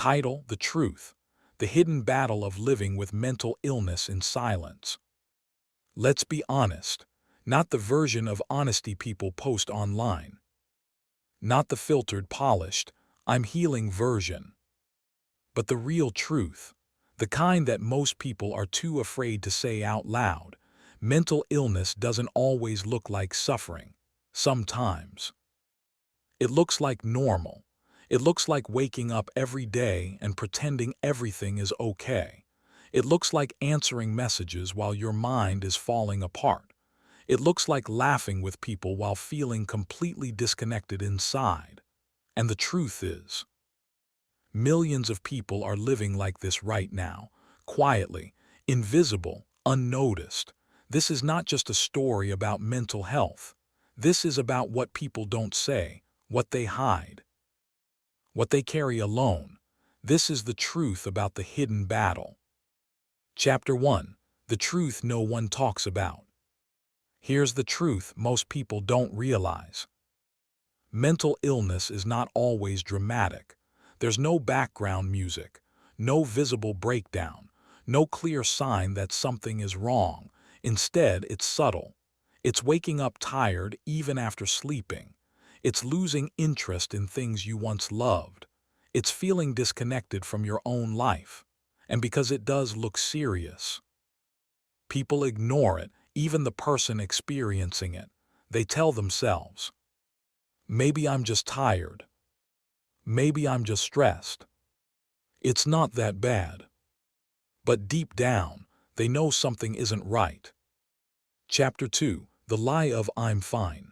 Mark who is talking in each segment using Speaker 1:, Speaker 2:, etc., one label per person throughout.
Speaker 1: Title: The Truth, the hidden battle of living with mental illness in silence. Let's be honest, not the version of honesty people post online. Not the filtered, polished, I'm healing version. But the real truth, the kind that most people are too afraid to say out loud. Mental illness doesn't always look like suffering. Sometimes it looks like normal. It looks like waking up every day and pretending everything is okay. It looks like answering messages while your mind is falling apart. It looks like laughing with people while feeling completely disconnected inside. And the truth is, millions of people are living like this right now, quietly, invisible, unnoticed. This is not just a story about mental health. This is about what people don't say, what they hide, what they carry alone. This is the truth about the hidden battle. Chapter 1. The truth no one talks about. Here's the truth most people don't realize. Mental illness is not always dramatic. There's no background music, no visible breakdown, no clear sign that something is wrong. Instead, it's subtle. It's waking up tired even after sleeping. It's losing interest in things you once loved. It's feeling disconnected from your own life. And because it does look serious, people ignore it, even the person experiencing it. They tell themselves, maybe I'm just tired. Maybe I'm just stressed. It's not that bad. But deep down, they know something isn't right. Chapter 2. The Lie of I'm Fine.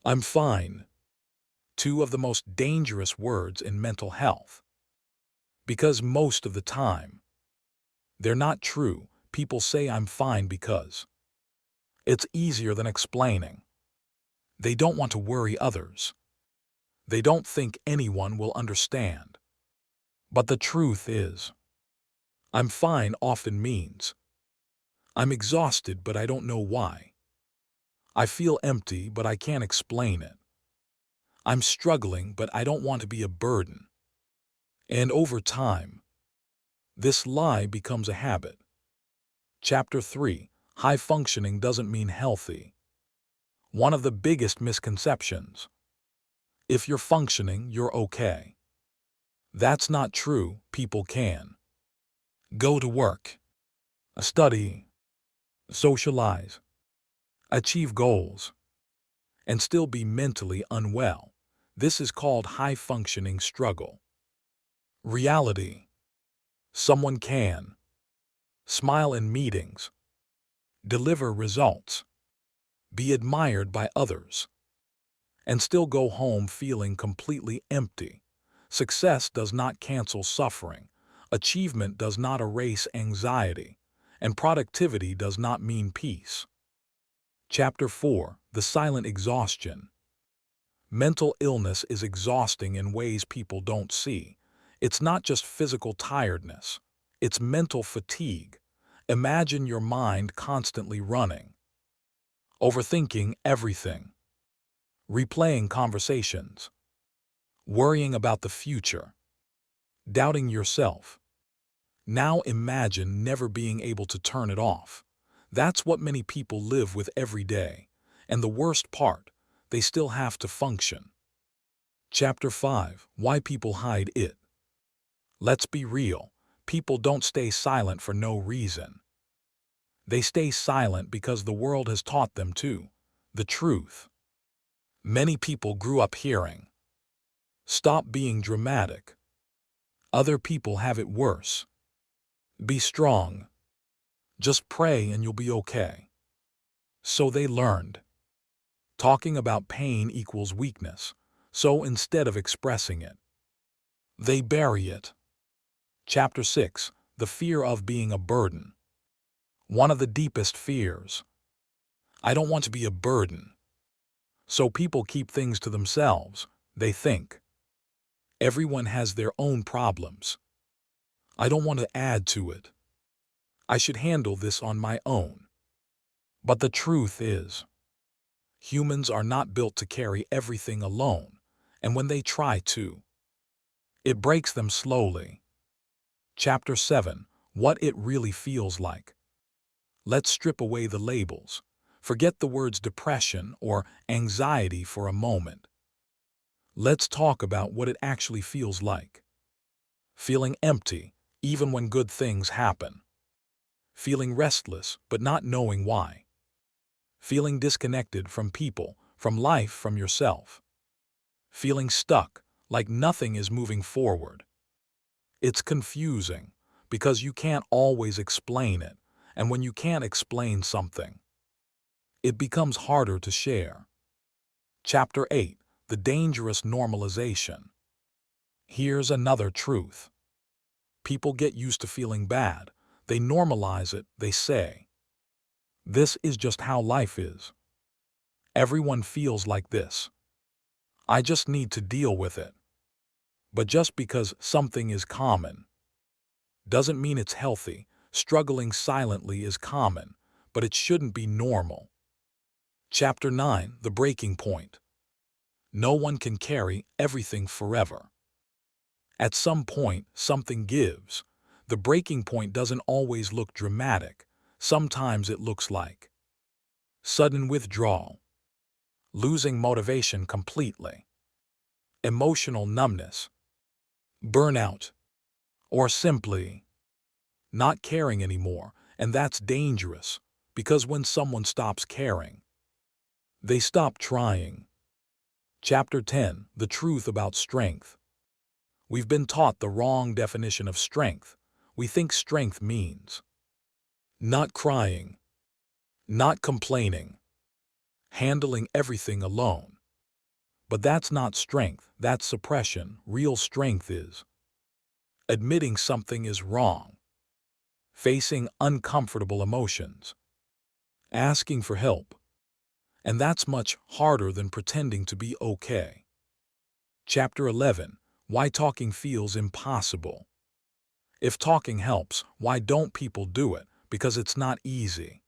Speaker 1: I'm fine. Two of the most dangerous words in mental health. Because most of the time, they're not true. People say I'm fine because it's easier than explaining. They don't want to worry others. They don't think anyone will understand. But the truth is, I'm fine often means I'm exhausted, but I don't know why. I feel empty, but I can't explain it. I'm struggling, but I don't want to be a burden. And over time, this lie becomes a habit. Chapter 3. High functioning doesn't mean healthy. One of the biggest misconceptions. If you're functioning, you're okay. That's not true. People can go to work, study, socialize, achieve goals, and still be mentally unwell. This is called high-functioning struggle. Reality. Someone can smile in meetings, deliver results, be admired by others, and still go home feeling completely empty. Success does not cancel suffering. Achievement does not erase anxiety. And productivity does not mean peace. Chapter 4. The Silent Exhaustion. Mental illness is exhausting in ways people don't see. It's not just physical tiredness. It's mental fatigue. Imagine your mind constantly running, overthinking everything, replaying conversations, worrying about the future, doubting yourself. Now imagine never being able to turn it off. That's what many people live with every day. And the worst part, they still have to function. Chapter 5. Why people hide it. Let's be real. People don't stay silent for no reason. They stay silent because the world has taught them to. The truth. Many people grew up hearing, stop being dramatic. Other people have it worse. Be strong. Just pray and you'll be okay. So they learned. Talking about pain equals weakness. So instead of expressing it, they bury it. Chapter 6. The Fear of Being a Burden. One of the deepest fears. I don't want to be a burden. So people keep things to themselves. They think everyone has their own problems. I don't want to add to it. I should handle this on my own. But the truth is, humans are not built to carry everything alone, and when they try to, It breaks them slowly. Chapter 7. What it really feels like. Let's strip away the labels. Forget the words depression or anxiety for a moment. Let's talk about what it actually feels like. Feeling empty, even when good things happen. Feeling restless, but not knowing why. Feeling disconnected from people, from life, from yourself. Feeling stuck, like nothing is moving forward. It's confusing, because you can't always explain it, and when you can't explain something, it becomes harder to share. Chapter 8. The dangerous normalization. Here's another truth. People get used to feeling bad. They normalize it, they say. This is just how life is. Everyone feels like this. I just need to deal with it. But just because something is common doesn't mean it's healthy. Struggling silently is common, but it shouldn't be normal. Chapter 9. The breaking point. No one can carry everything forever. At some point, something gives. The breaking point doesn't always look dramatic. Sometimes it looks like sudden withdrawal, losing motivation completely, emotional numbness, burnout, or simply not caring anymore. And that's dangerous, because when someone stops caring, they stop trying. Chapter 10. The truth about strength. We've been taught the wrong definition of strength. We think strength means not crying, not complaining, handling everything alone. But that's not strength, that's suppression. Real strength is admitting something is wrong, facing uncomfortable emotions, asking for help. And that's much harder than pretending to be okay. Chapter 11. Why talking feels impossible. If talking helps, why don't people do it? Because it's not easy.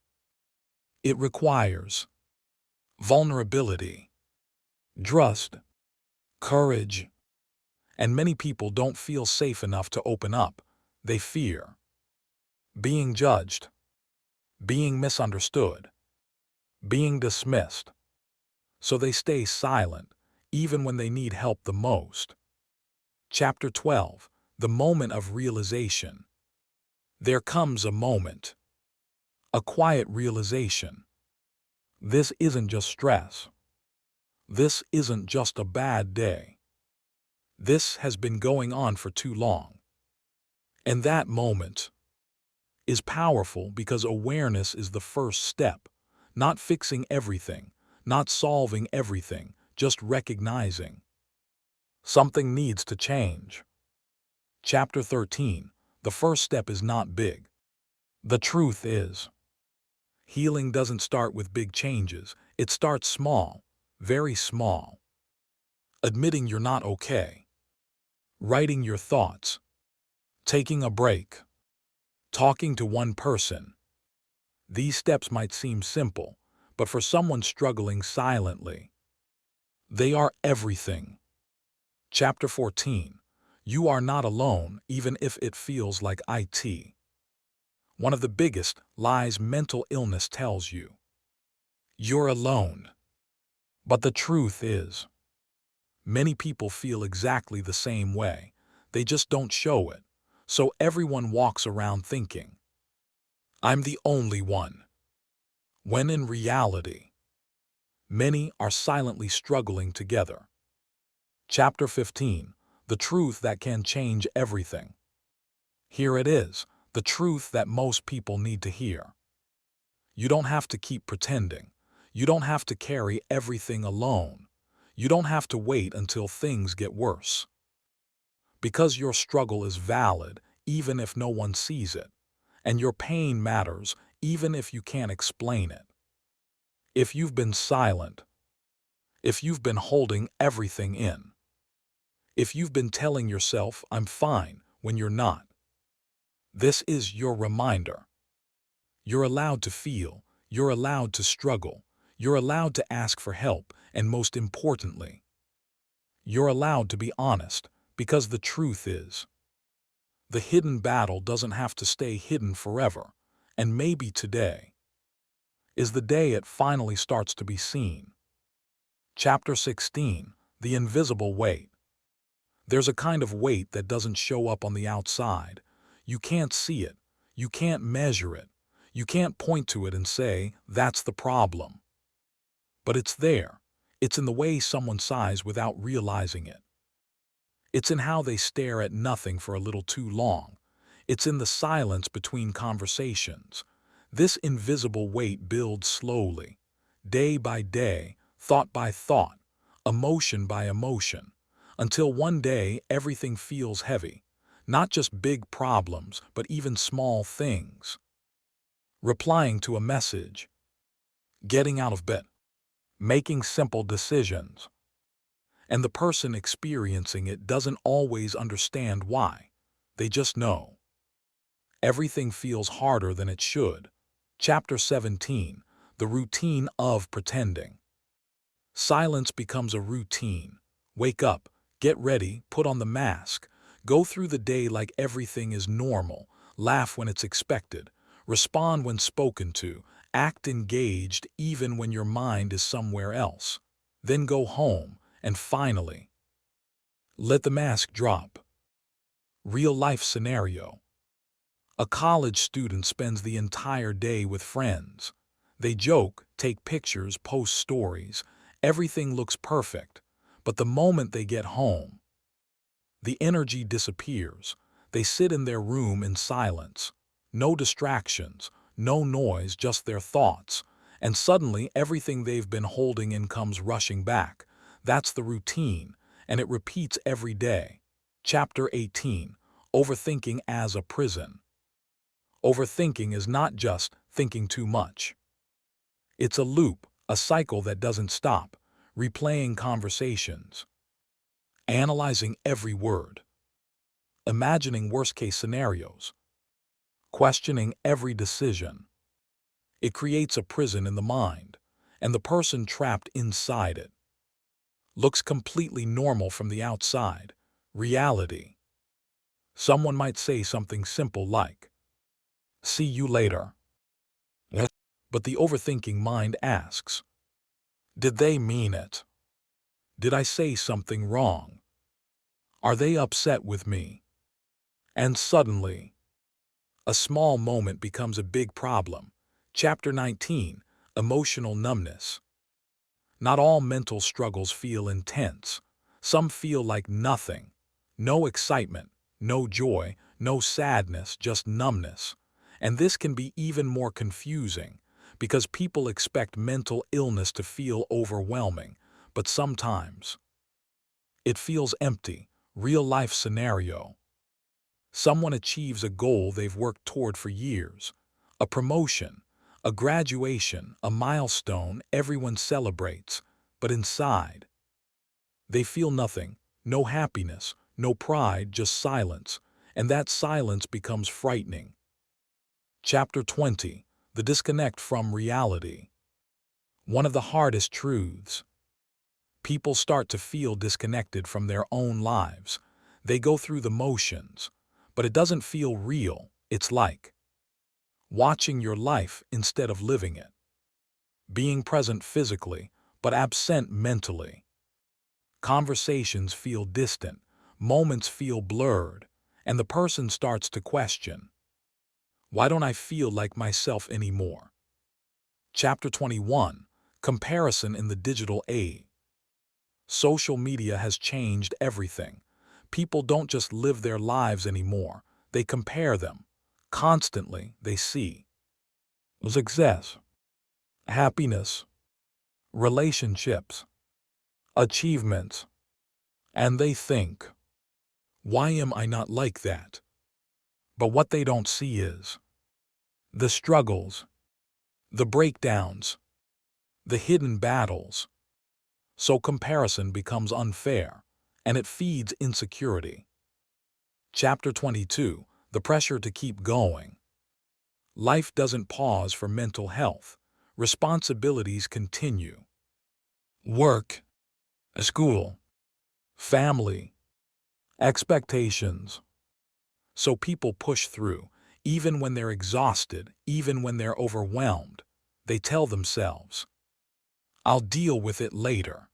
Speaker 1: It requires vulnerability, trust, courage, and many people don't feel safe enough to open up. They fear being judged, being misunderstood, being dismissed. So they stay silent, even when they need help the most. Chapter 12. The moment of realization. There comes a moment, a quiet realization. This isn't just stress. This isn't just a bad day. This has been going on for too long. And that moment is powerful because awareness is the first step. Not fixing everything, not solving everything, just recognizing something needs to change. Chapter 13. The first step is not big. The truth is, healing doesn't start with big changes. It starts small, very small. Admitting you're not okay. Writing your thoughts. Taking a break. Talking to one person. These steps might seem simple, but for someone struggling silently, they are everything. Chapter 14. You are not alone, even if it feels like it. One of the biggest lies mental illness tells you. You're alone. But the truth is, many people feel exactly the same way. They just don't show it. So everyone walks around thinking, I'm the only one. When in reality, many are silently struggling together. Chapter 15. The truth that can change everything. Here it is, the truth that most people need to hear. You don't have to keep pretending. You don't have to carry everything alone. You don't have to wait until things get worse. Because your struggle is valid, even if no one sees it. And your pain matters, even if you can't explain it. If you've been silent, if you've been holding everything in, if you've been telling yourself, I'm fine, when you're not, this is your reminder. You're allowed to feel, you're allowed to struggle, you're allowed to ask for help, and most importantly, you're allowed to be honest, Because the truth is, the hidden battle doesn't have to stay hidden forever, and maybe today is the day it finally starts to be seen. Chapter 16. The Invisible Weight. There's a kind of weight that doesn't show up on the outside. You can't see it. You can't measure it. You can't point to it and say, that's the problem. But it's there. It's in the way someone sighs without realizing it. It's in how they stare at nothing for a little too long. It's in the silence between conversations. This invisible weight builds slowly, day by day, thought by thought, emotion by emotion, until one day everything feels heavy. Not just big problems, but even small things. Replying to a message, getting out of bed, making simple decisions. And the person experiencing it doesn't always understand why. They just know. Everything feels harder than it should. Chapter 17. The Routine of Pretending. Silence becomes a routine. Wake up, get ready, put on the mask, go through the day like everything is normal, laugh when it's expected, respond when spoken to, act engaged even when your mind is somewhere else. Then go home, and finally, let the mask drop. Real-life scenario. A college student spends the entire day with friends. They joke, take pictures, post stories. Everything looks perfect. But the moment they get home, the energy disappears. They sit in their room in silence. No distractions, no noise, just their thoughts. And suddenly everything they've been holding in comes rushing back. That's the routine, and it repeats every day. Chapter 18. Overthinking as a prison. Overthinking is not just thinking too much. It's a loop, a cycle that doesn't stop, replaying conversations, analyzing every word, imagining worst-case scenarios, questioning every decision. It creates a prison in the mind, and the person trapped inside it looks completely normal from the outside. Reality. Someone might say something simple like, "See you later." But the overthinking mind asks, did they mean it? Did I say something wrong? Are they upset with me? And suddenly, a small moment becomes a big problem. Chapter 19. Emotional numbness. Not all mental struggles feel intense. Some feel like nothing. No excitement, no joy, no sadness, just numbness. And this can be even more confusing because people expect mental illness to feel overwhelming, but sometimes it feels empty. Real-life scenario. Someone achieves a goal they've worked toward for years. A promotion, a graduation, a milestone everyone celebrates. But inside, they feel nothing. No happiness, no pride, just silence. And that silence becomes frightening. Chapter 20. The Disconnect from Reality. One of the hardest truths. People start to feel disconnected from their own lives. They go through the motions, but it doesn't feel real. It's like watching your life instead of living it. Being present physically, but absent mentally. Conversations feel distant, moments feel blurred, and the person starts to question, why don't I feel like myself anymore? Chapter 21. Comparison in the Digital Age. Social media has changed everything. People don't just live their lives anymore. They compare them. Constantly, they see success, happiness, relationships, achievements, and they think, why am I not like that? But what they don't see is the struggles, the breakdowns, the hidden battles. So comparison becomes unfair, and it feeds insecurity. Chapter 22. The Pressure to Keep Going. Life doesn't pause for mental health. Responsibilities continue. Work, school, family, Expectations. So people push through, even when they're exhausted, even when they're overwhelmed. They tell themselves, I'll deal with it later.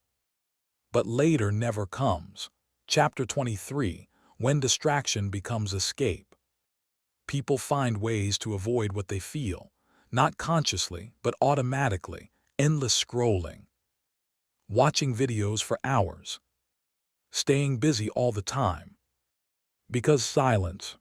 Speaker 1: But later never comes. Chapter 23, When Distraction Becomes Escape. People find ways to avoid what they feel, not consciously, but automatically. Endless scrolling, watching videos for hours, staying busy all the time. Because silence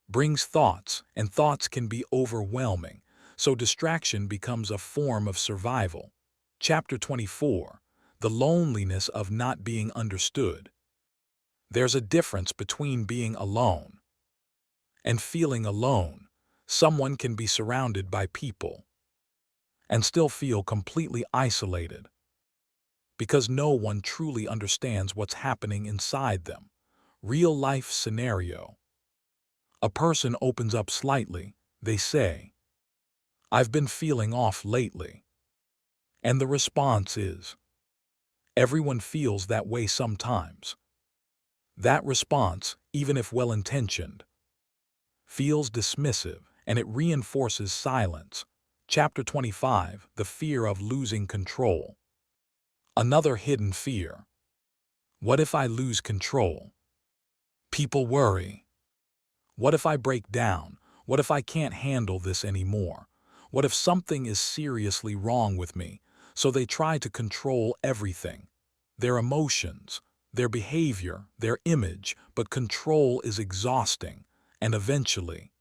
Speaker 1: brings thoughts, and thoughts can be overwhelming, so distraction becomes a form of survival. Chapter 24, The Loneliness of Not Being Understood. There's a difference between being alone and feeling alone. Someone can be surrounded by people and still feel completely isolated because no one truly understands what's happening inside them. Real life scenario. A person opens up slightly. They say, I've been feeling off lately. And the response is, everyone feels that way sometimes. That response, even if well-intentioned, feels dismissive, and it reinforces silence. Chapter 25, The Fear of Losing Control. Another hidden fear. What if I lose control? People worry. What if I break down? What if I can't handle this anymore? What if something is seriously wrong with me? So they try to control everything. Their emotions, their behavior, their image, but control is exhausting, and eventually,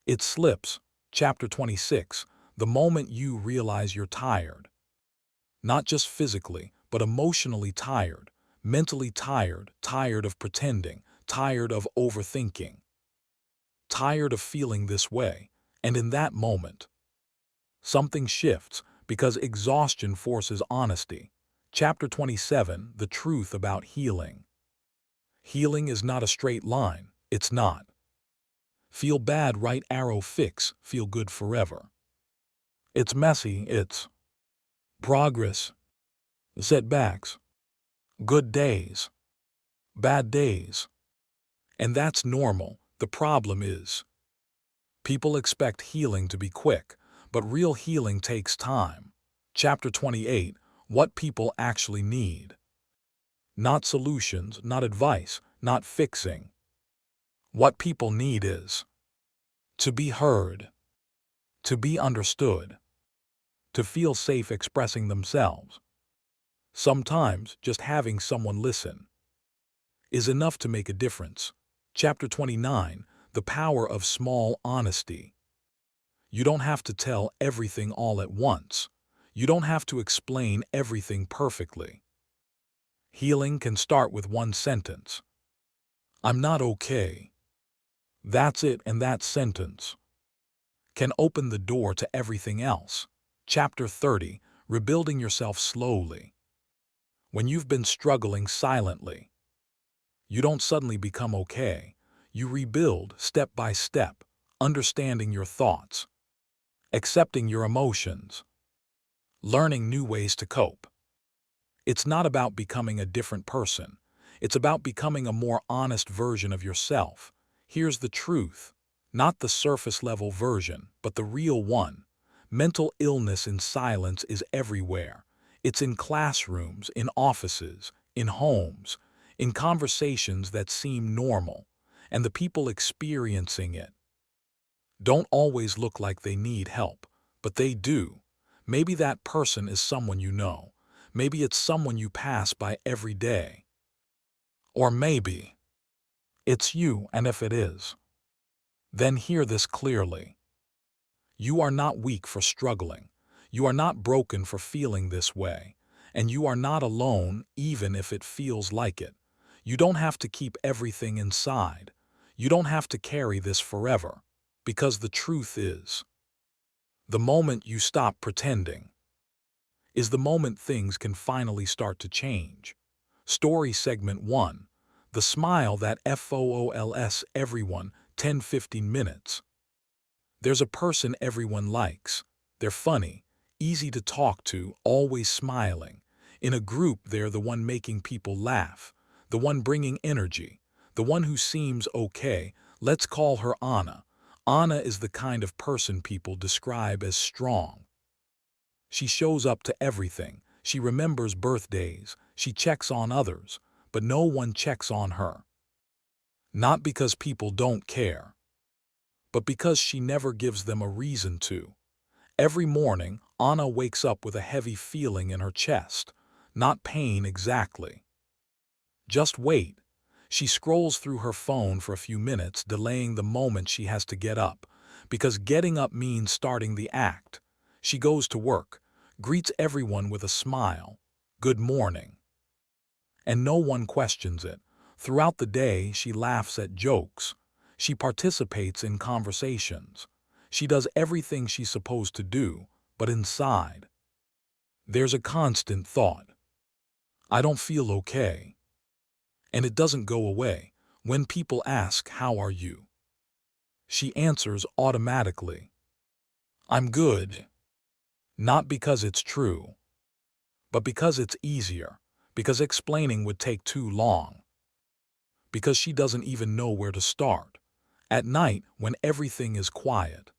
Speaker 1: it slips. Chapter 26, The Moment You Realize You're Tired. Not just physically, but emotionally tired, mentally tired, tired of pretending, tired of overthinking, tired of feeling this way. And in that moment, something shifts because exhaustion forces honesty. Chapter 27, The Truth About Healing. Healing is not a straight line. It's not. Feel bad, right arrow fix, feel good forever. It's messy, it's progress, setbacks, good days, bad days. And that's normal. The problem is, people expect healing to be quick, but real healing takes time. Chapter 28, What People Actually Need. Not solutions, not advice, not fixing. What people need is to be heard, to be understood, to feel safe expressing themselves. Sometimes just having someone listen is enough to make a difference. Chapter 29, The Power of Small Honesty. You don't have to tell everything all at once. You don't have to explain everything perfectly. Healing can start with one sentence. I'm not okay. That's it, and that sentence can open the door to everything else. Chapter 30, Rebuilding Yourself Slowly. When you've been struggling silently, you don't suddenly become okay. You rebuild step by step, understanding your thoughts, accepting your emotions, learning new ways to cope. It's not about becoming a different person. It's about becoming a more honest version of yourself. Here's the truth. Not the surface-level version, but the real one. Mental illness in silence is everywhere. It's in classrooms, in offices, in homes, in conversations that seem normal. And the people experiencing it don't always look like they need help, but they do. Maybe that person is someone you know. Maybe it's someone you pass by every day. Or maybe it's you, and if it is, then hear this clearly. You are not weak for struggling. You are not broken for feeling this way. And you are not alone, even if it feels like it. You don't have to keep everything inside. You don't have to carry this forever. Because the truth is, the moment you stop pretending is the moment things can finally start to change. Story Segment 1. The Smile That FOOLs Everyone, 10-15 minutes. There's a person everyone likes. They're funny, easy to talk to, always smiling. In a group, they're the one making people laugh. the one bringing energy, the one who seems okay. Let's call her Anna. Anna is the kind of person people describe as strong. She shows up to everything. She remembers birthdays. She checks on others, but no one checks on her. Not because people don't care, but because she never gives them a reason to. Every morning, Anna wakes up with a heavy feeling in her chest. Not pain exactly. Just wait. She scrolls through her phone for a few minutes, delaying the moment she has to get up, because getting up means starting the act. She goes to work, greets everyone with a smile. Good morning. And no one questions it. Throughout the day, she laughs at jokes. She participates in conversations. She does everything she's supposed to do, but inside, there's a constant thought. I don't feel okay. And it doesn't go away. When people ask, "How are you?" she answers automatically, "I'm good." Not because it's true, but because it's easier, because explaining would take too long, because she doesn't even know where to start. At night, when everything is quiet,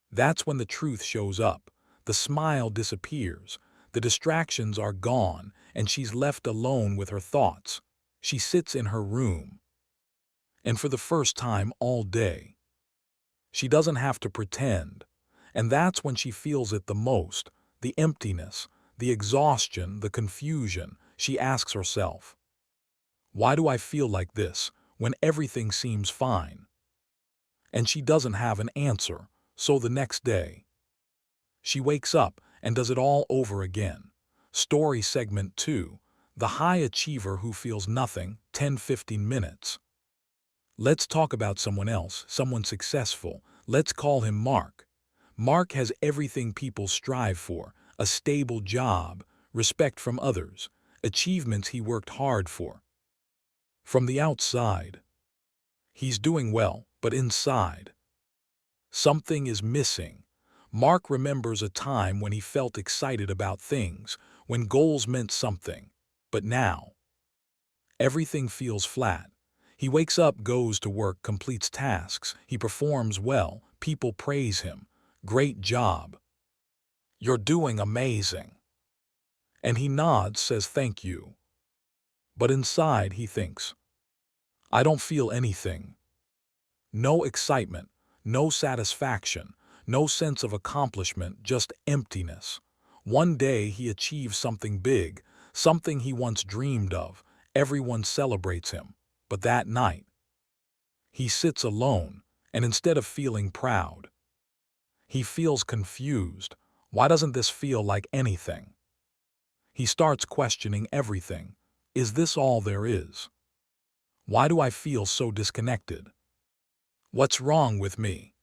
Speaker 1: that's when the truth shows up. The smile disappears, the distractions are gone, and she's left alone with her thoughts. She sits in her room, and for the first time all day, she doesn't have to pretend. And that's when she feels it the most, the emptiness, the exhaustion, the confusion. She asks herself, why do I feel like this when everything seems fine? And she doesn't have an answer, so the next day, she wakes up and does it all over again. Story segment 2, the high achiever who feels nothing, 10-15 minutes. Let's talk about someone else, someone successful. Let's call him Mark. Mark has everything people strive for: a stable job, respect from others, achievements he worked hard for. From the outside, he's doing well, but inside, something is missing. Mark remembers a time when he felt excited about things, when goals meant something. But now, everything feels flat. He wakes up, goes to work, completes tasks, he performs well, people praise him. Great job. You're doing amazing. And he nods, says thank you. But inside he thinks, I don't feel anything. No excitement, no satisfaction, no sense of accomplishment, just emptiness. One day he achieves something big, something he once dreamed of. Everyone celebrates him. But that night, he sits alone, and instead of feeling proud, he feels confused. Why doesn't this feel like anything? He starts questioning everything. Is this all there is? Why do I feel so disconnected? What's wrong with me?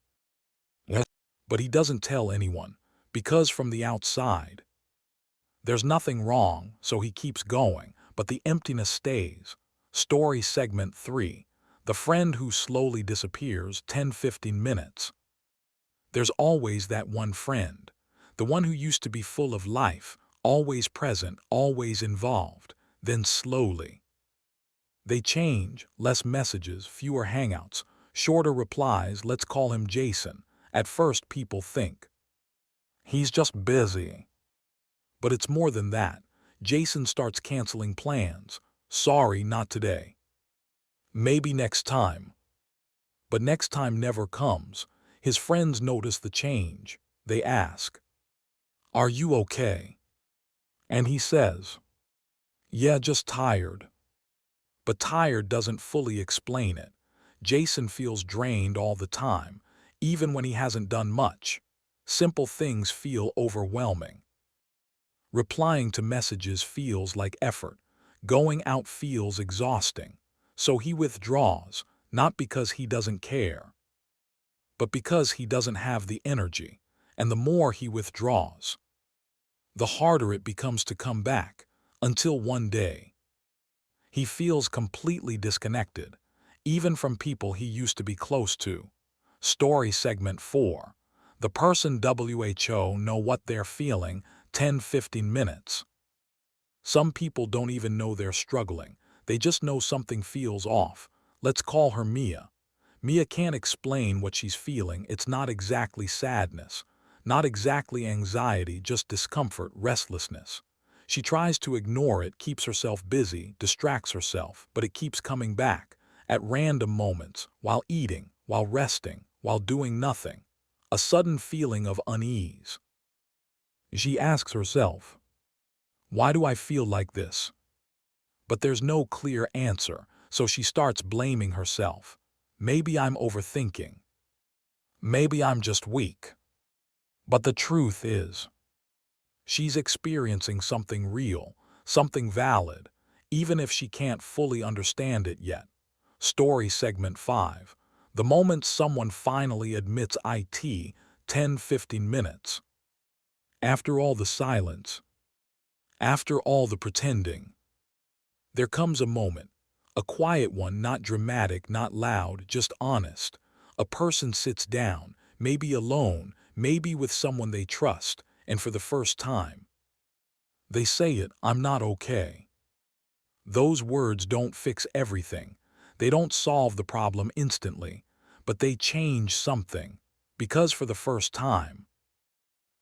Speaker 1: But he doesn't tell anyone, because from the outside, there's nothing wrong, so he keeps going, but the emptiness stays. Story segment 3, the friend who slowly disappears, 10-15 minutes. There's always that one friend, the one who used to be full of life, always present, always involved. Then slowly, they change, less messages, fewer hangouts, shorter replies. Let's call him Jason. At first people think, he's just busy. But it's more than that. Jason starts canceling plans. Sorry, not today. Maybe next time. But next time never comes. His friends notice the change. They ask, are you okay? And he says, yeah, just tired. But tired doesn't fully explain it. Jason feels drained all the time, even when he hasn't done much. Simple things feel overwhelming. Replying to messages feels like effort. Going out feels exhausting. So he withdraws, not because he doesn't care, but because he doesn't have the energy. And the more he withdraws, the harder it becomes to come back, until one day, he feels completely disconnected, even from people he used to be close to. Story segment 4. The person WHO know what they're feeling, 10-15 minutes. Some people don't even know they're struggling. They just know something feels off. Let's call her Mia. Mia can't explain what she's feeling. It's not exactly sadness, not exactly anxiety, just discomfort, restlessness. She tries to ignore it, keeps herself busy, distracts herself, but it keeps coming back at random moments, while eating, while resting, while doing nothing. A sudden feeling of unease. She asks herself, why do I feel like this? But there's no clear answer, so she starts blaming herself. Maybe I'm overthinking. Maybe I'm just weak. But the truth is, she's experiencing something real, something valid, even if she can't fully understand it yet. Story segment 5. The moment someone finally admits it, 10-15 minutes. After all the silence, after all the pretending, there comes a moment, a quiet one, not dramatic, not loud, just honest. A person sits down, maybe alone, maybe with someone they trust, and for the first time, they say it, I'm not okay. Those words don't fix everything. They don't solve the problem instantly, but they change something, because for the first time,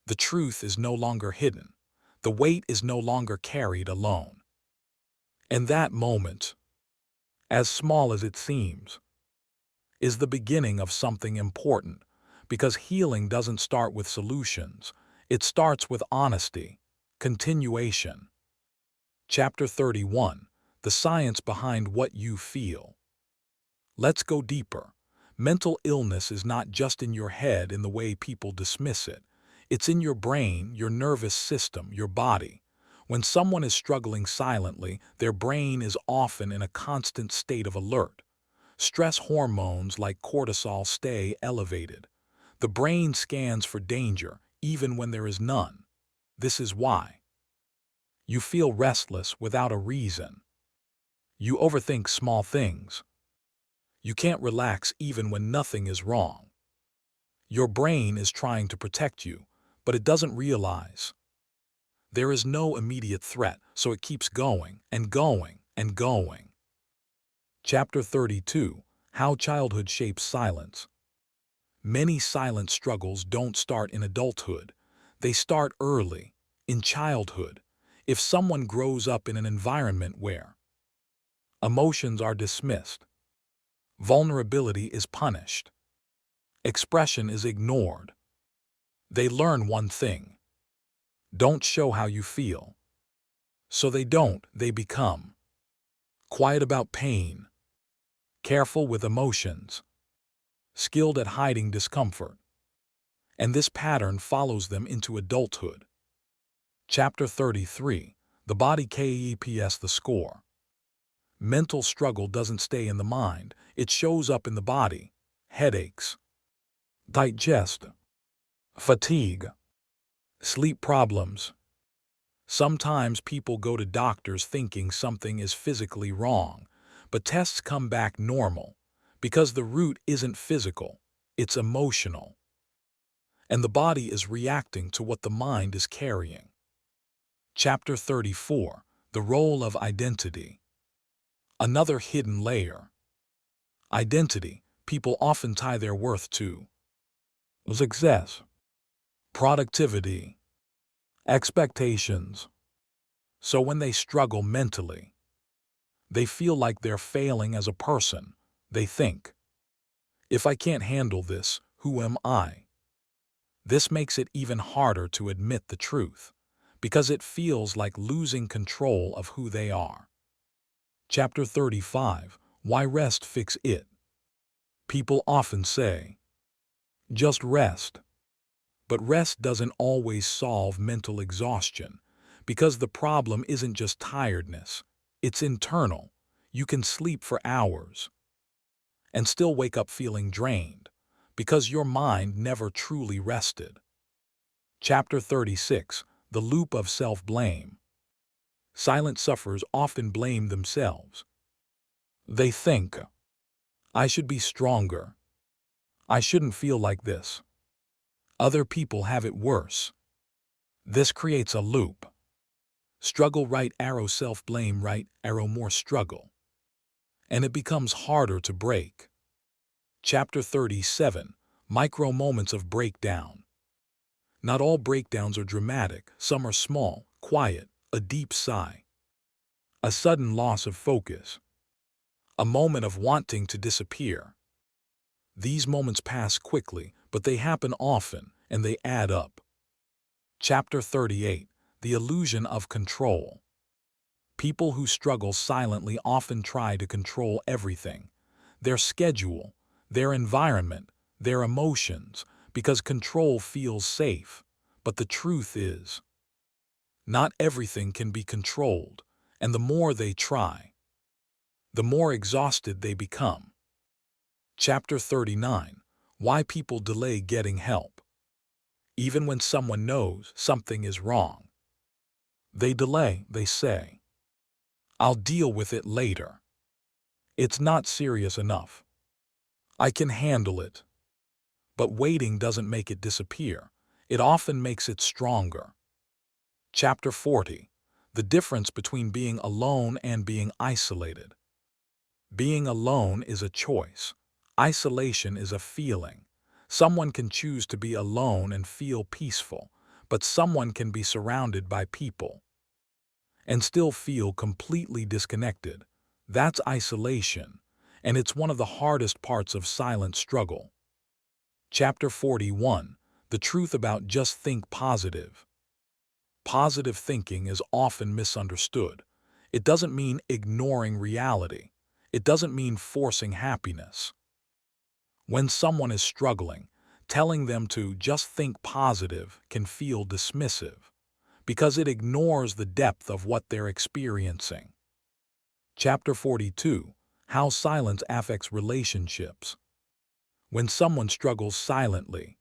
Speaker 1: the truth is no longer hidden. The weight is no longer carried alone. And that moment, as small as it seems, is the beginning of something important, because healing doesn't start with solutions. It starts with honesty, continuation. Chapter 31. The science behind what you feel. Let's go deeper. Mental illness is not just in your head in the way people dismiss it. It's in your brain, your nervous system, your body. When someone is struggling silently, their brain is often in a constant state of alert. Stress hormones like cortisol stay elevated. The brain scans for danger, even when there is none. This is why you feel restless without a reason. You overthink small things. You can't relax even when nothing is wrong. Your brain is trying to protect you, but it doesn't realize there is no immediate threat, so it keeps going and going and going. Chapter 32. How childhood shapes silence. Many silent struggles don't start in adulthood. They start early, in childhood. If someone grows up in an environment where emotions are dismissed, vulnerability is punished, expression is ignored, they learn one thing: don't show how you feel. So they become quiet about pain, careful with emotions, skilled at hiding discomfort. And this pattern follows them into adulthood. Chapter 33. The body keeps the score. Mental struggle doesn't stay in the mind, it shows up in the body. Headaches, digest, fatigue, sleep problems. Sometimes people go to doctors thinking something is physically wrong, but tests come back normal, because the root isn't physical, it's emotional. And the body is reacting to what the mind is carrying. Chapter 34. The role of identity. Another hidden layer. Identity. People often tie their worth to success, productivity, expectations. So when they struggle mentally, they feel like they're failing as a person. They think, if I can't handle this, who am I? This makes it even harder to admit the truth, because it feels like losing control of who they are. Chapter 35. Why rest fix it. People often say, just rest. But rest doesn't always solve mental exhaustion, because the problem isn't just tiredness, it's internal. You can sleep for hours and still wake up feeling drained, because your mind never truly rested. Chapter 36. The loop of self-blame. Silent sufferers often blame themselves. They think, I should be stronger. I shouldn't feel like this. Other people have it worse. This creates a loop. Struggle right arrow self-blame right arrow more struggle. and it becomes harder to break. Chapter 37. Micro Moments of Breakdown. Not all breakdowns are dramatic. Some are small, quiet, a deep sigh, a sudden loss of focus, a moment of wanting to disappear. These moments pass quickly, but they happen often, and they add up. Chapter 38. The Illusion of Control. People who struggle silently often try to control everything: their schedule, their environment, their emotions, because control feels safe. But the truth is, not everything can be controlled, and the more they try, the more exhausted they become. Chapter 39. Why people delay getting help. Even when someone knows something is wrong, they delay. They say, "I'll deal with it later. It's not serious enough. I can handle it." But waiting doesn't make it disappear. It often makes it stronger. Chapter 40. The difference between being alone and being isolated. Being alone is a choice. Isolation is a feeling. Someone can choose to be alone and feel peaceful, but someone can be surrounded by people and still feel completely disconnected. That's isolation, and it's one of the hardest parts of silent struggle. Chapter 41. The Truth About Just Think Positive. Positive thinking is often misunderstood. It doesn't mean ignoring reality. It doesn't mean forcing happiness. When someone is struggling, telling them to just think positive can feel dismissive, because it ignores the depth of what they're experiencing. Chapter 42. How Silence Affects Relationships. When someone struggles silently,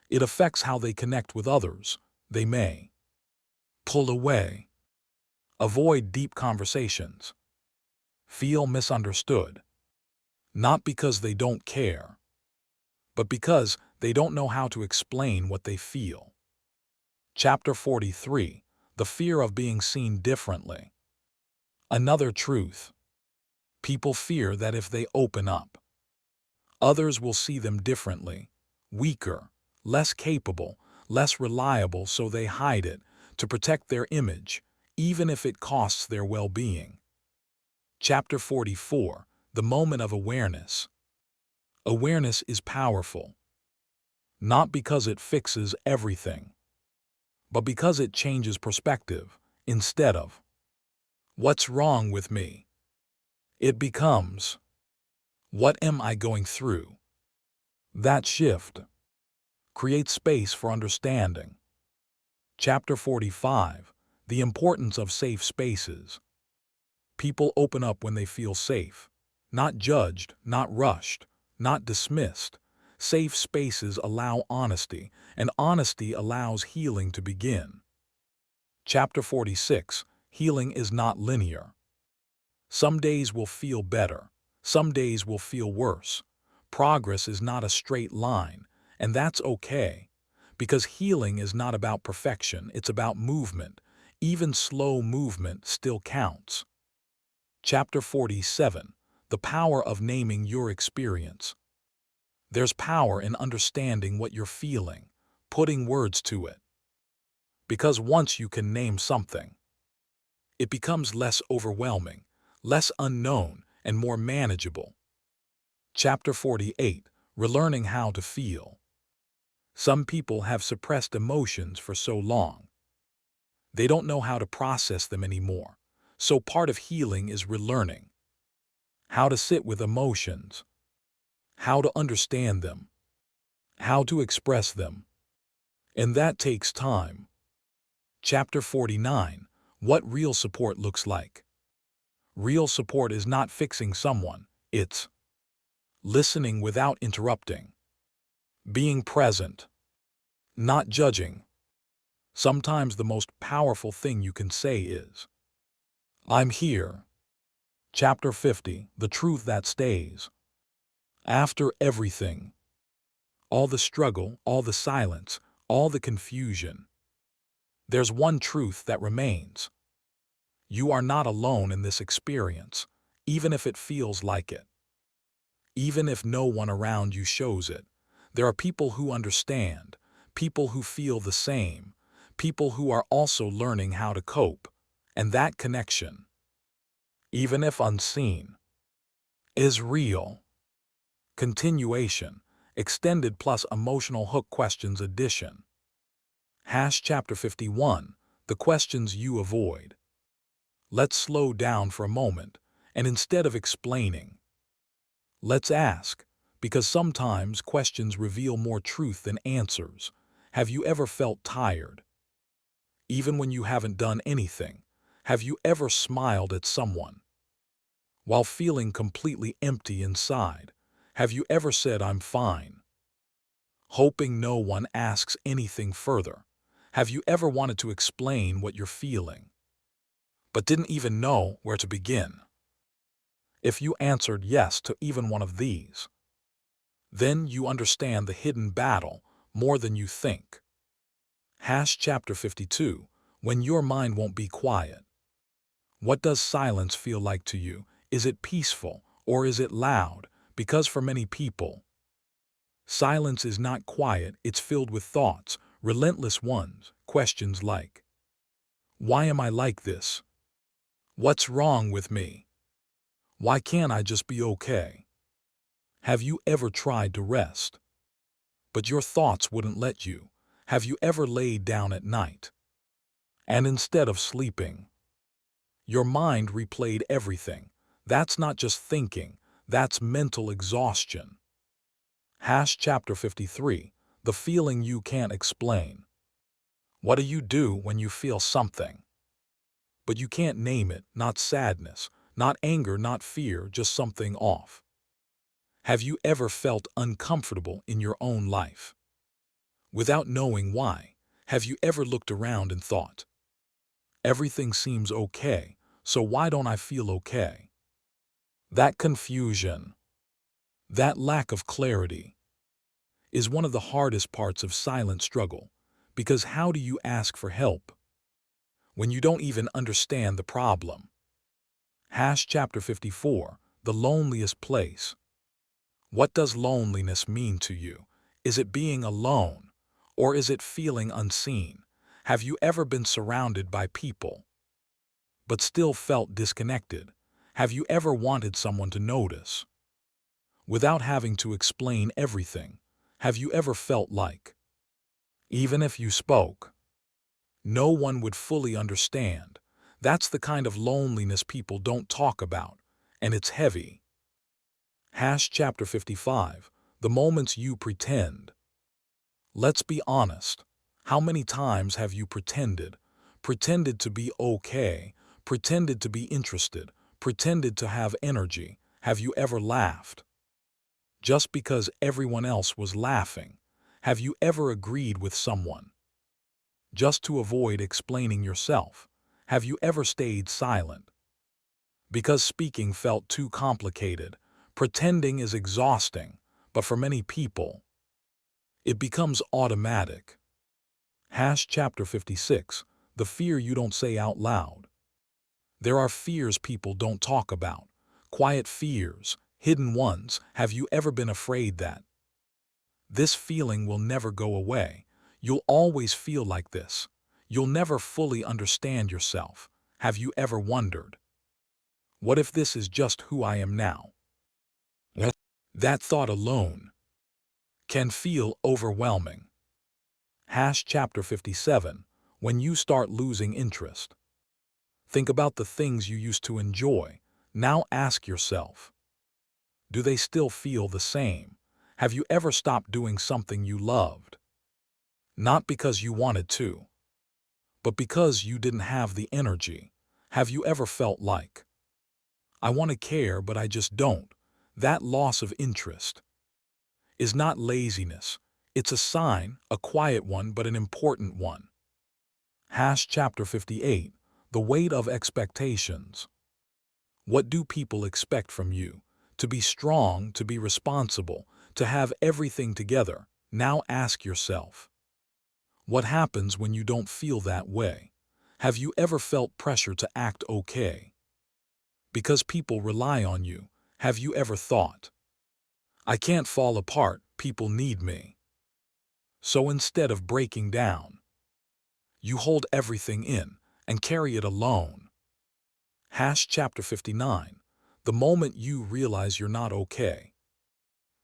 Speaker 1: it affects how they connect with others. They may pull away, avoid deep conversations, feel misunderstood, not because they don't care, but because they don't know how to explain what they feel. Chapter 43. The Fear of Being Seen Differently. Another truth. People fear that if they open up, others will see them differently, weaker, less capable, less reliable, so they hide it to protect their image, even if it costs their well-being. Chapter 44. The Moment of Awareness. Awareness is powerful, not because it fixes everything, but because it changes perspective. Instead of, "What's wrong with me?" it becomes, "What am I going through?" That shift creates space for understanding. Chapter 45. The Importance of Safe Spaces. People open up when they feel safe, not judged, not rushed, not dismissed. Safe spaces allow honesty, and honesty allows healing to begin. Chapter 46. Healing is not linear. Some days will feel better. Some days will feel worse. Progress is not a straight line, and that's okay, because healing is not about perfection, it's about movement. Even slow movement still counts. Chapter 47. The Power of Naming Your Experience. There's power in understanding what you're feeling, putting words to it. Because once you can name something, it becomes less overwhelming, less unknown, and more manageable. Chapter 48. Relearning How to Feel. Some people have suppressed emotions for so long. They don't know how to process them anymore. So part of healing is relearning how to sit with emotions, how to understand them, how to express them. And that takes time. Chapter 49. What Real Support Looks Like. Real support is not fixing someone, it's listening without interrupting, being present, not judging. Sometimes the most powerful thing you can say is, "I'm here." Chapter 50. The Truth That Stays. After everything, all the struggle, all the silence, all the confusion, there's one truth that remains. You are not alone in this experience. even if it feels like it. Even if no one around you shows it, there are people who understand, people who feel the same, people who are also learning how to cope, and that connection, even if unseen, is real. Continuation, extended plus emotional hook questions edition. Chapter 51, the questions you avoid. Let's slow down for a moment, and instead of explaining, let's ask, because sometimes questions reveal more truth than answers. Have you ever felt tired? Even when you haven't done anything, have you ever smiled at someone while feeling completely empty inside? Have you ever said, "I'm fine," hoping no one asks anything further? Have you ever wanted to explain what you're feeling, but didn't even know where to begin? If you answered yes to even one of these, then you understand the hidden battle more than you think. Chapter 52, when your mind won't be quiet. What does silence feel like to you? Is it peaceful or is it loud? Because for many people, silence is not quiet, it's filled with thoughts, relentless ones, questions like, why am I like this? What's wrong with me? Why can't I just be okay? Have you ever tried to rest, but your thoughts wouldn't let you? Have you ever laid down at night, and instead of sleeping, your mind replayed everything? That's not just thinking, that's mental exhaustion. Chapter 53, the feeling you can't explain. What do you do when you feel something, but you can't name it? Not sadness, not anger, not fear, just something off. Have you ever felt uncomfortable in your own life without knowing why? Have you ever looked around and thought, everything seems okay, so why don't I feel okay? That confusion, that lack of clarity, is one of the hardest parts of silent struggle, because how do you ask for help when you don't even understand the problem? Chapter 54, the loneliest place. What does loneliness mean to you? Is it being alone, or is it feeling unseen? Have you ever been surrounded by people, but still felt disconnected? Have you ever wanted someone to notice, without having to explain everything? Have you ever felt like, even if you spoke, no one would fully understand? That's the kind of loneliness people don't talk about, and it's heavy. Chapter 55, the moments you pretend. Let's be honest. How many times have you pretended? Pretended to be okay, pretended to be interested, pretended to have energy. Have you ever laughed just because everyone else was laughing? Have you ever agreed with someone just to avoid explaining yourself? Have you ever stayed silent because speaking felt too complicated? Pretending is exhausting, but for many people, it becomes automatic. Chapter 56, the fear you don't say out loud. There are fears people don't talk about, quiet fears, hidden ones. Have you ever been afraid that this feeling will never go away? You'll always feel like this. You'll never fully understand yourself. Have you ever wondered, what if this is just who I am now? That thought alone can feel overwhelming. Chapter 57, when you start losing interest. Think about the things you used to enjoy. Now ask yourself, do they still feel the same? Have you ever stopped doing something you loved? Not because you wanted to, but because you didn't have the energy. Have you ever felt like, I want to care but I just don't? That loss of interest is not laziness. It's a sign, a quiet one but an important one. Chapter 58, the weight of expectations. What do people expect from you? To be strong, to be responsible, to have everything together. Now ask yourself, what happens when you don't feel that way? Have you ever felt pressure to act okay, Because people rely on you. Have you ever thought, I can't fall apart, people need me? So instead of breaking down, you hold everything in and carry it alone. Chapter 59. The moment you realize you're not okay.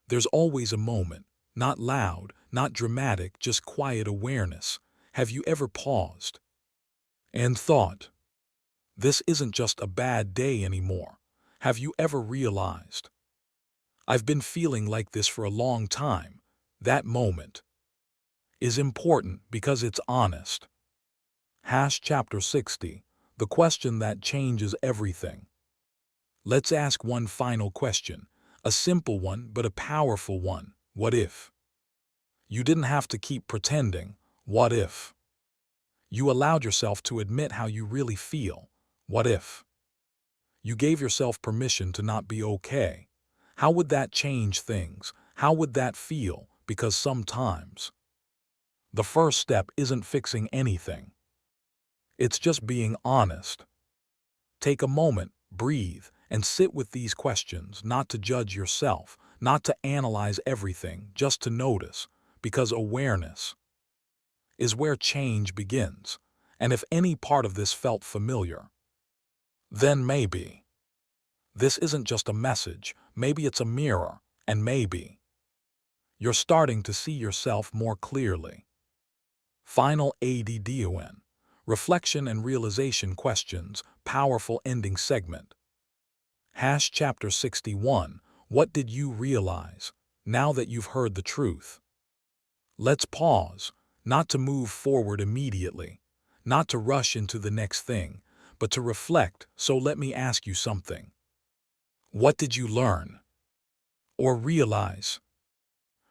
Speaker 1: There's always a moment, not loud, not dramatic, just quiet awareness. Have you ever paused and thought, this isn't just a bad day anymore? Have you ever realized, I've been feeling like this for a long time? That moment is important because it's honest. Chapter 60. The question that changes everything. Let's ask one final question, a simple one but a powerful one. What if you didn't have to keep pretending? What if you allowed yourself to admit how you really feel? What if you gave yourself permission to not be okay? How would that change things? How would that feel? Because sometimes the first step isn't fixing anything. It's just being honest. Take a moment, breathe, and sit with these questions, not to judge yourself, not to analyze everything, just to notice, because awareness is where change begins. And if any part of this felt familiar, then maybe this isn't just a message, maybe it's a mirror, and maybe you're starting to see yourself more clearly. Final ADDON. Reflection and realization questions, powerful ending segment. Chapter 61. What did you realize now that you've heard the truth? Let's pause, not to move forward immediately, not to rush into the next thing, but to reflect. So let me ask you something. What did you learn or realize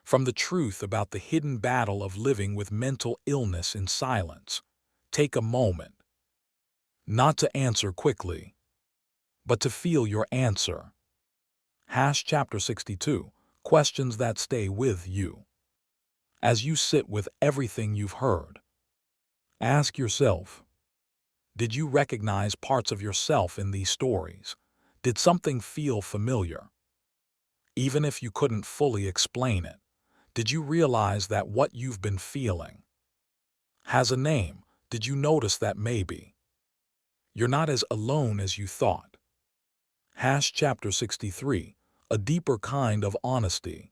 Speaker 1: from the truth about the hidden battle of living with mental illness in silence? Take a moment, not to answer quickly, but to feel your answer. Chapter 62. Questions that stay with you. As you sit with everything you've heard, ask yourself, did you recognize parts of yourself in these stories? Did something feel familiar? Even if you couldn't fully explain it, did you realize that what you've been feeling has a name? Did you notice that maybe you're not as alone as you thought? Chapter 63. A deeper kind of honesty.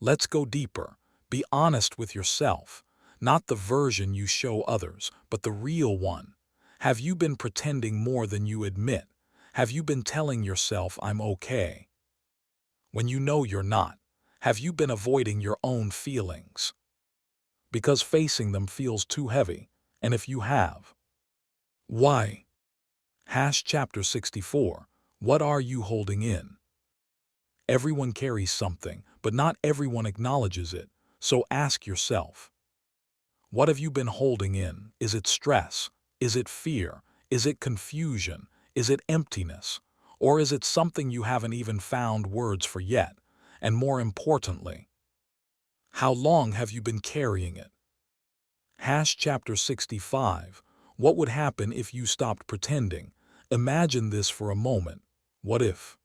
Speaker 1: Let's go deeper. Be honest with yourself, not the version you show others, but the real one. Have you been pretending more than you admit? Have you been telling yourself, I'm okay, when you know you're not? Have you been avoiding your own feelings because facing them feels too heavy? And if you have, why? Chapter 64. What are you holding in? Everyone carries something, but not everyone acknowledges it. So ask yourself, what have you been holding in? Is it stress? Is it fear? Is it confusion? Is it emptiness? Or is it something you haven't even found words for yet? And more importantly, how long have you been carrying it? Chapter 65. What would happen if you stopped pretending? Imagine this for a moment. What if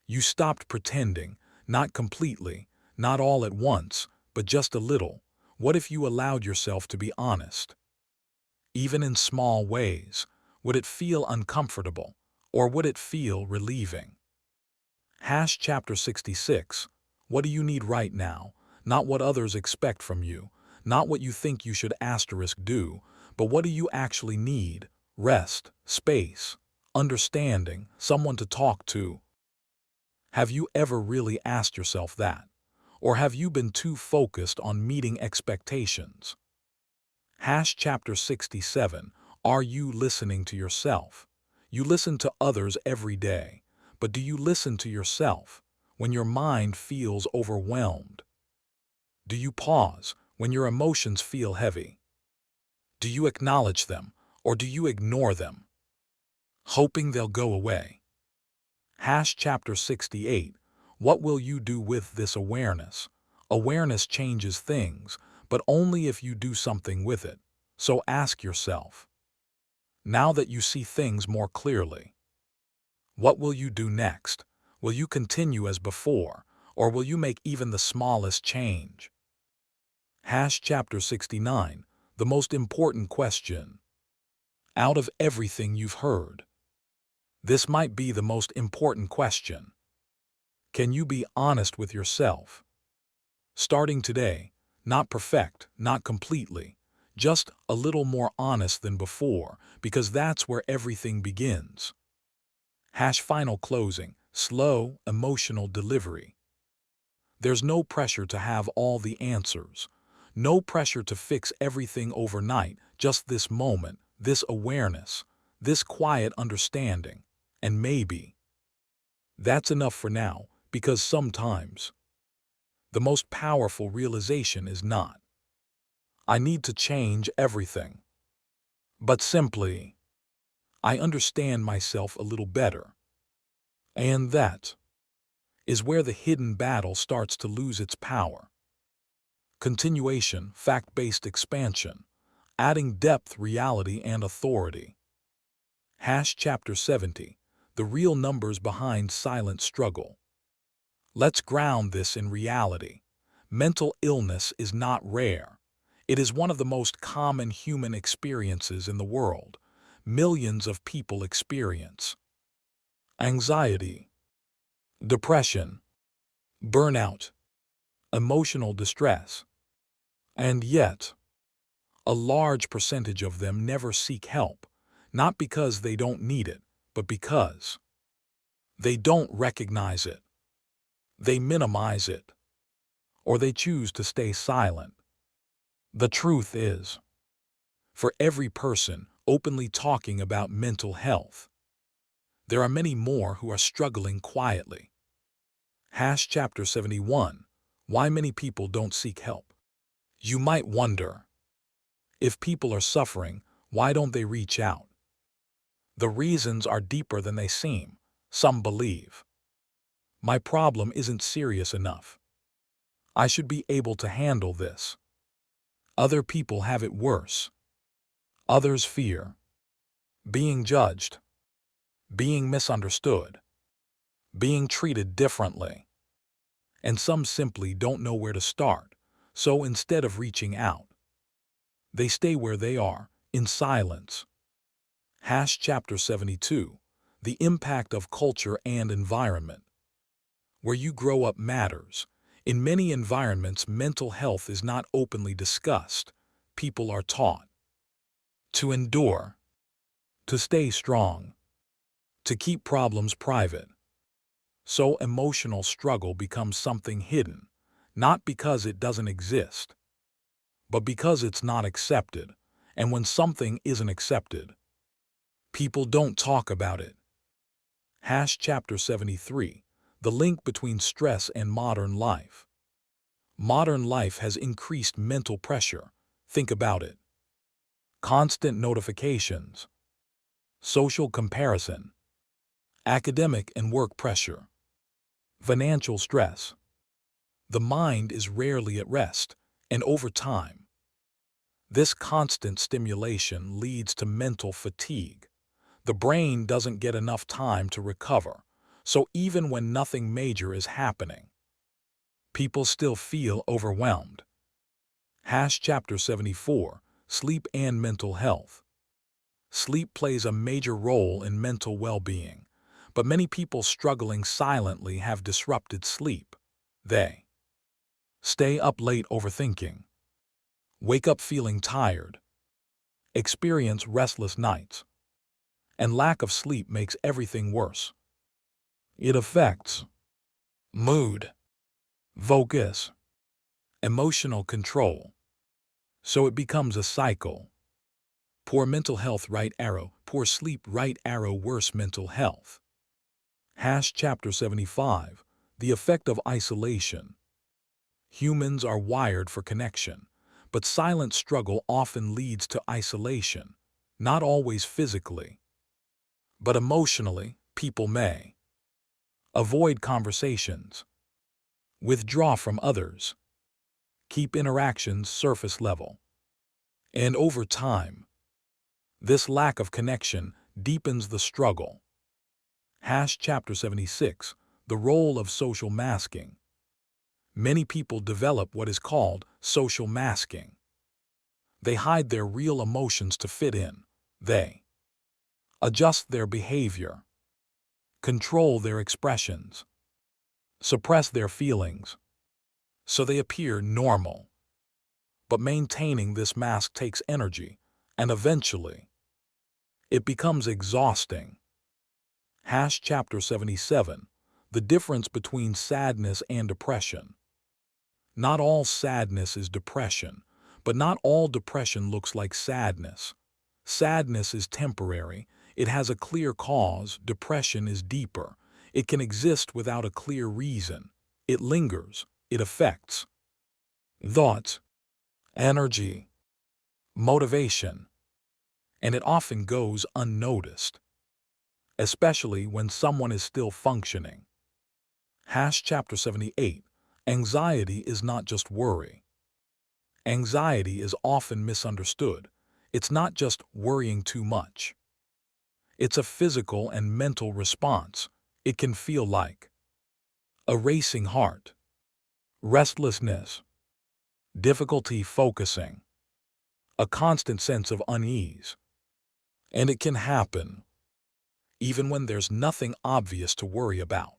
Speaker 1: you stopped pretending, not completely, not all at once, but just a little? What if you allowed yourself to be honest? Even in small ways, would it feel uncomfortable, or would it feel relieving? Chapter 66. What do you need right now? Not what others expect from you, not what you think you should do, but what do you actually need? Rest, space, understanding, someone to talk to. Have you ever really asked yourself that? Or have you been too focused on meeting expectations? Chapter 67. Are you listening to yourself? You listen to others every day, but do you listen to yourself when your mind feels overwhelmed? Do you pause when your emotions feel heavy? Do you acknowledge them, or do you ignore them, hoping they'll go away? Chapter 68. What will you do with this awareness? Awareness changes things, but only if you do something with it. So ask yourself, now that you see things more clearly, What will you do next? Will you continue as before, or will you make even the smallest change? Chapter 69, the most important question. Out of everything you've heard, this might be the most important question. Can you be honest with yourself? Starting today, not perfect, not completely, just a little more honest than before, because that's where everything begins. Final closing, slow, emotional delivery. There's no pressure to have all the answers. No pressure to fix everything overnight, just this moment, this awareness, this quiet understanding. And maybe that's enough for now, because sometimes the most powerful realization is not, I need to change everything, but simply, I understand myself a little better. And that is where the hidden battle starts to lose its power. Continuation, fact-based expansion, adding depth, reality, and authority. Chapter 70, the real numbers behind silent struggle. Let's ground this in reality. Mental illness is not rare. It is one of the most common human experiences in the world. Millions of people experience anxiety, depression, burnout, emotional distress. And yet, a large percentage of them never seek help, not because they don't need it, but because they don't recognize it. They minimize it, or they choose to stay silent. The truth is, for every person openly talking about mental health, there are many more who are struggling quietly. Chapter 71, why many people don't seek help. You might wonder, if people are suffering, why don't they reach out? The reasons are deeper than they seem. Some believe, my problem isn't serious enough. I should be able to handle this. Other people have it worse. Others fear being judged, being misunderstood, being treated differently. And some simply don't know where to start, so instead of reaching out, they stay where they are, in silence. Chapter 72, the impact of culture and environment. Where you grow up matters. In many environments, mental health is not openly discussed. People are taught to endure, to stay strong, to keep problems private. So emotional struggle becomes something hidden, not because it doesn't exist, but because it's not accepted. And when something isn't accepted, people don't talk about it. Chapter 73, the link between stress and modern life. Modern life has increased mental pressure. Think about it. Constant notifications, social comparison, academic and work pressure, financial stress. The mind is rarely at rest, and over time, this constant stimulation leads to mental fatigue. The brain doesn't get enough time to recover, so even when nothing major is happening, people still feel overwhelmed. Chapter 74, sleep and mental health. Sleep plays a major role in mental well-being, but many people struggling silently have disrupted sleep. They stay up late overthinking, wake up feeling tired, experience restless nights, and lack of sleep makes everything worse. It affects mood, focus, emotional control. So it becomes a cycle. Poor mental health, right arrow. Poor sleep, right arrow. Worse mental health. Chapter 75, the effect of isolation. Humans are wired for connection, but silent struggle often leads to isolation. Not always physically, but emotionally. People may avoid conversations, withdraw from others, keep interactions surface level. And over time, this lack of connection deepens the struggle. Chapter 76, The Role of Social Masking. Many people develop what is called social masking. They hide their real emotions to fit in. They adjust their behavior, control their expressions, suppress their feelings, so they appear normal. But maintaining this mask takes energy, and eventually, it becomes exhausting. Chapter 77, The Difference Between Sadness and Depression. Not all sadness is depression, but not all depression looks like sadness. Sadness is temporary. It has a clear cause. Depression is deeper. It can exist without a clear reason. It lingers. It affects thoughts, energy, motivation, and it often goes unnoticed, especially when someone is still functioning. Chapter 78, Anxiety is not just worry. Anxiety is often misunderstood. It's not just worrying too much. It's a physical and mental response. It can feel like a racing heart, restlessness, difficulty focusing, a constant sense of unease. And it can happen even when there's nothing obvious to worry about.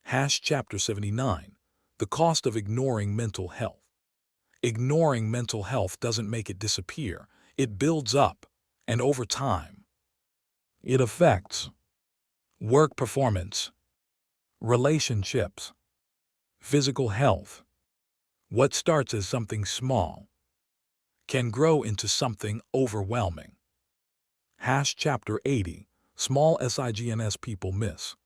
Speaker 1: Chapter 79, The Cost of Ignoring Mental Health. Ignoring mental health doesn't make it disappear. It builds up, and over time, it affects work performance, relationships, physical health. What starts as something small can grow into something overwhelming. Chapter 80, Small signs people miss.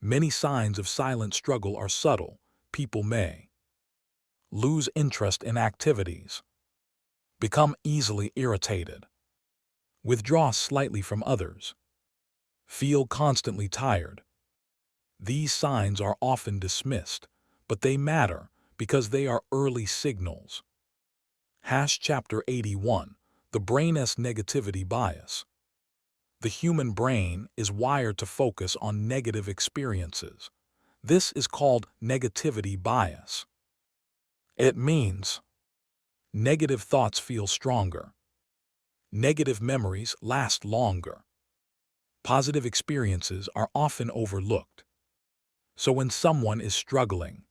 Speaker 1: Many signs of silent struggle are subtle. People may lose interest in activities, become easily irritated, withdraw slightly from others, feel constantly tired. These signs are often dismissed, but they matter because they are early signals. Chapter 81, The Brain's Negativity Bias. The human brain is wired to focus on negative experiences. This is called negativity bias. It means negative thoughts feel stronger. Negative memories last longer. Positive experiences are often overlooked. So when someone is struggling,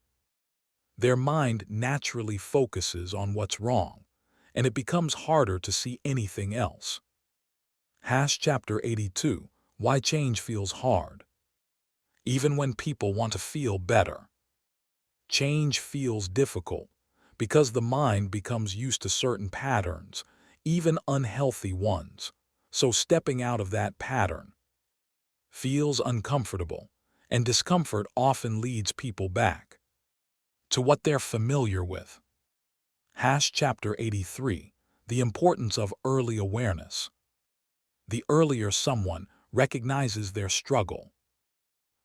Speaker 1: their mind naturally focuses on what's wrong, and it becomes harder to see anything else. Chapter 82, Why Change Feels Hard. Even when people want to feel better, change feels difficult because the mind becomes used to certain patterns, even unhealthy ones. So stepping out of that pattern feels uncomfortable, and discomfort often leads people back to what they're familiar with. Chapter 83, The Importance of Early Awareness. The earlier someone recognizes their struggle,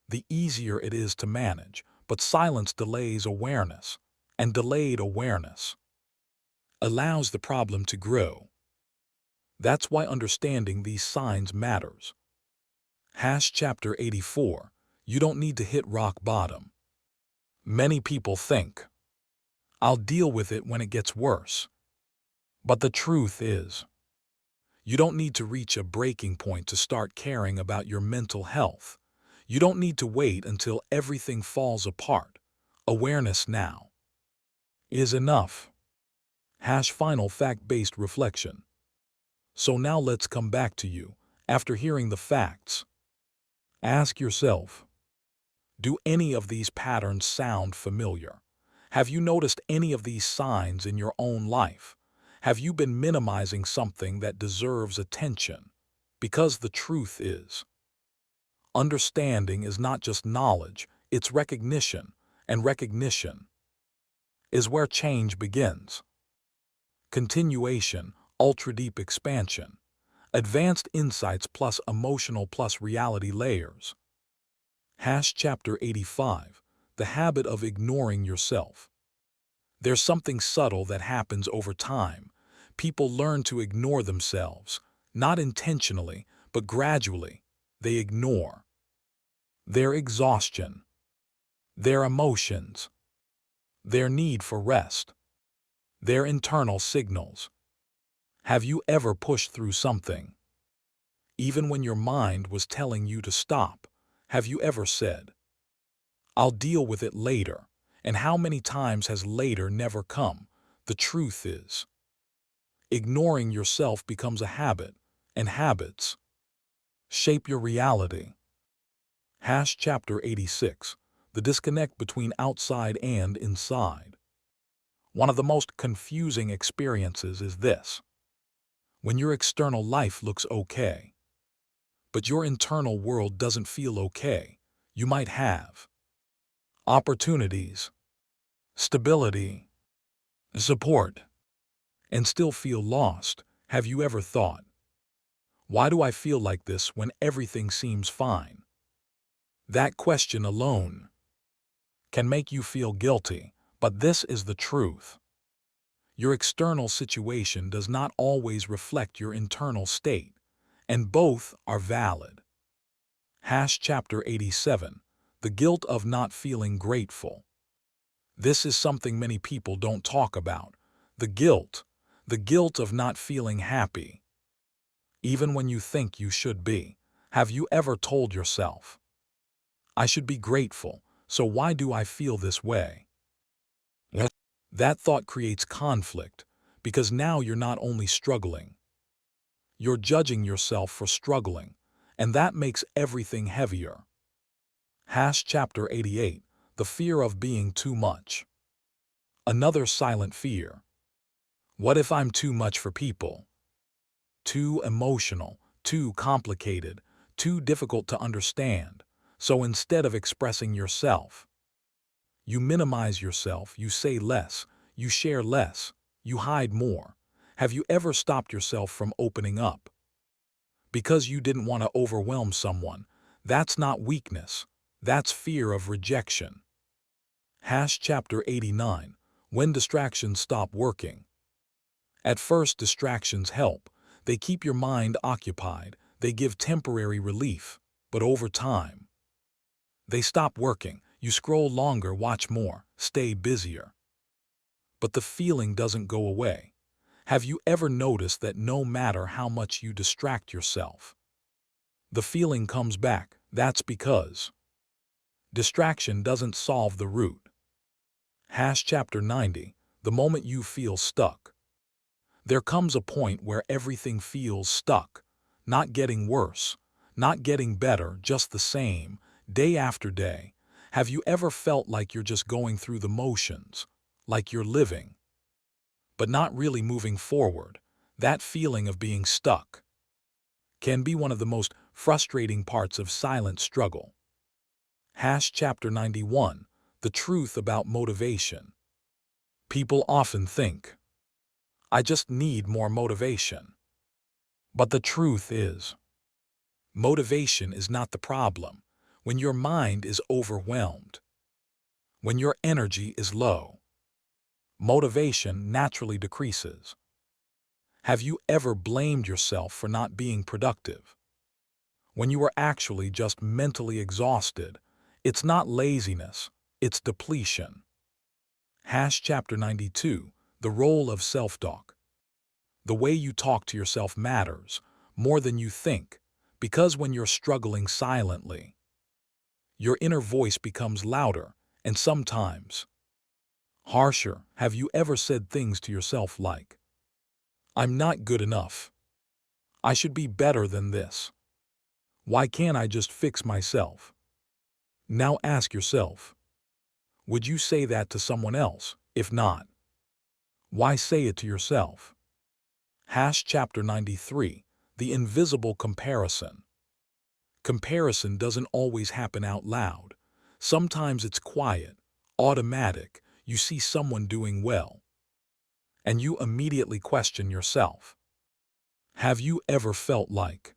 Speaker 1: the easier it is to manage, but silence delays awareness, and delayed awareness allows the problem to grow. That's why understanding these signs matters. Chapter 84, You Don't Need to Hit Rock Bottom. Many people think, I'll deal with it when it gets worse. But the truth is, you don't need to reach a breaking point to start caring about your mental health. You don't need to wait until everything falls apart. Awareness now is enough. Final fact-based reflection. So now let's come back to you. After hearing the facts, ask yourself, do any of these patterns sound familiar? Have you noticed any of these signs in your own life? Have you been minimizing something that deserves attention? Because the truth is, understanding is not just knowledge, it's recognition, and recognition is where change begins. Continuation, ultra-deep expansion, advanced insights plus emotional plus reality layers. Chapter 85, The Habit of Ignoring Yourself. There's something subtle that happens over time. People learn to ignore themselves, not intentionally, but gradually. They ignore their exhaustion, their emotions, their need for rest, their internal signals. Have you ever pushed through something, even when your mind was telling you to stop? Have you ever said, "I'll deal with it later"? And how many times has later never come? The truth is, ignoring yourself becomes a habit, and habits shape your reality. Chapter 86. The disconnect between outside and inside. One of the most confusing experiences is this: when your external life looks okay, but your internal world doesn't feel okay. You might have opportunities, stability, support, and still feel lost. Have you ever thought, "Why do I feel like this when everything seems fine?" That question alone can make you feel guilty, but this is the truth. Your external situation does not always reflect your internal state, and both are valid. Chapter 87. The guilt of not feeling grateful. This is something many people don't talk about. The guilt of not feeling happy, even when you think you should be. Have you ever told yourself, "I should be grateful, so why do I feel this way?" That thought creates conflict, because now you're not only struggling, you're judging yourself for struggling, and that makes everything heavier. Chapter 88. The fear of being too much. Another silent fear. What if I'm too much for people? Too emotional, too complicated, too difficult to understand. So instead of expressing yourself, you minimize yourself, you say less, you share less, you hide more. Have you ever stopped yourself from opening up because you didn't want to overwhelm someone? That's not weakness. That's fear of rejection. Chapter 89. When distractions stop working. At first, distractions help. They keep your mind occupied. They give temporary relief. But over time, they stop working. You scroll longer, watch more, stay busier. But the feeling doesn't go away. Have you ever noticed that no matter how much you distract yourself, the feeling comes back? That's because distraction doesn't solve the root. Chapter 90. The moment you feel stuck. There comes a point where everything feels stuck, not getting worse, not getting better, just the same, day after day. Have you ever felt like you're just going through the motions, like you're living, but not really moving forward? That feeling of being stuck can be one of the most frustrating parts of silent struggle. Chapter 91. The truth about motivation. People often think, "I just need more motivation." But the truth is, motivation is not the problem. When your mind is overwhelmed, when your energy is low, motivation naturally decreases. Have you ever blamed yourself for not being productive when you were actually just mentally exhausted? It's not laziness, it's depletion. Chapter 92. The role of self-talk. The way you talk to yourself matters more than you think, because when you're struggling silently, your inner voice becomes louder and sometimes harsher. Have you ever said things to yourself like, "I'm not good enough. I should be better than this. Why can't I just fix myself?" Now ask yourself, would you say that to someone else? If not, why say it to yourself? Chapter 93. The invisible comparison. Comparison doesn't always happen out loud. Sometimes it's quiet, automatic. You see someone doing well, and you immediately question yourself. Have you ever felt like,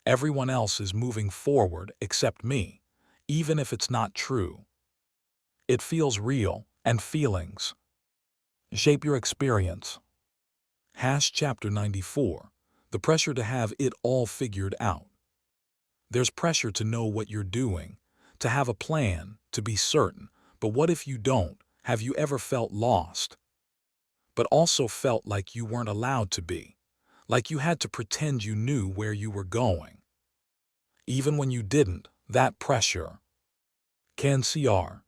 Speaker 1: "Everyone else is moving forward except me," even if it's not true? It feels real, and feelings shape your experience. Chapter 94. The pressure to have it all figured out. There's pressure to know what you're doing, to have a plan, to be certain. But what if you don't? Have you ever felt lost, but also felt like you weren't allowed to be? Like you had to pretend you knew where you were going, even when you didn't? That pressure can CR